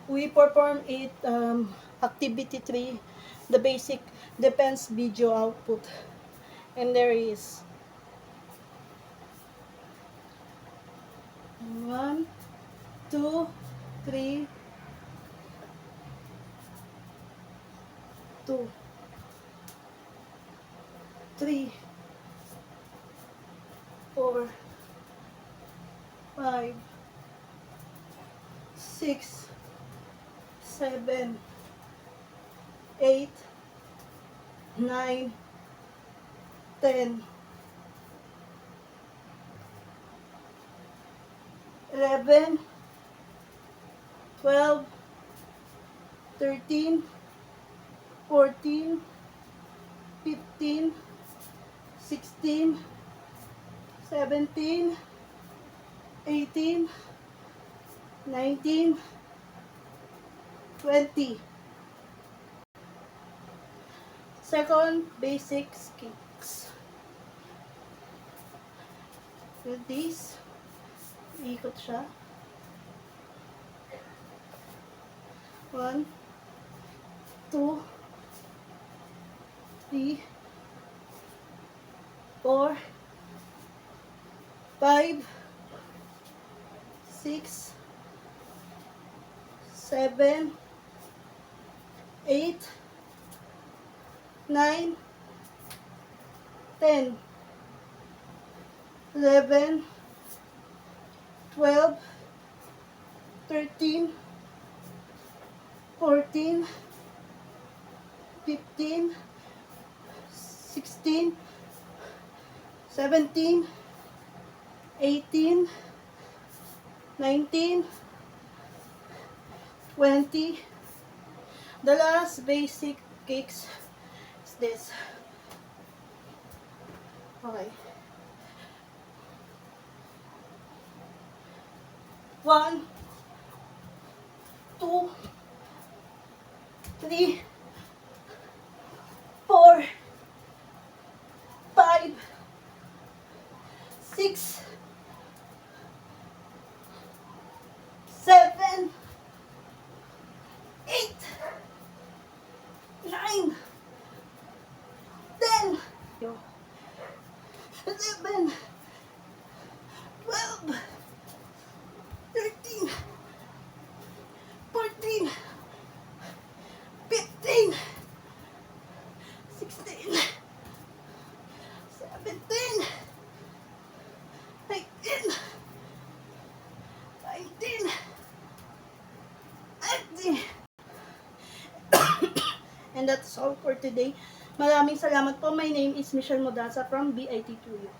We perform it activity 3, the basic defense video output. And there is 1, 2, 3, 2, 3, 4, 5, 6, 7, 8, 9, 10, 11, 12, 13, 14, 15, 16, 17, 18, 19, 20. Second, basic kicks. With this, ikot siya. 1, 2, 3, 4, 5, 6, 7, 8, 9, 10, 11, 12, 13, 14, 15, 16, 17, 18, 19, 20. The last basic kicks is this. Okay. 1, 2, 3, 4, 5, 6, 7, 8, 9, 10, 11, 12, 13, 14, 15, 16, 17, 18, 19, 20. And that's all for today. Maraming salamat po. My name is Michelle Modasa from BIT2U.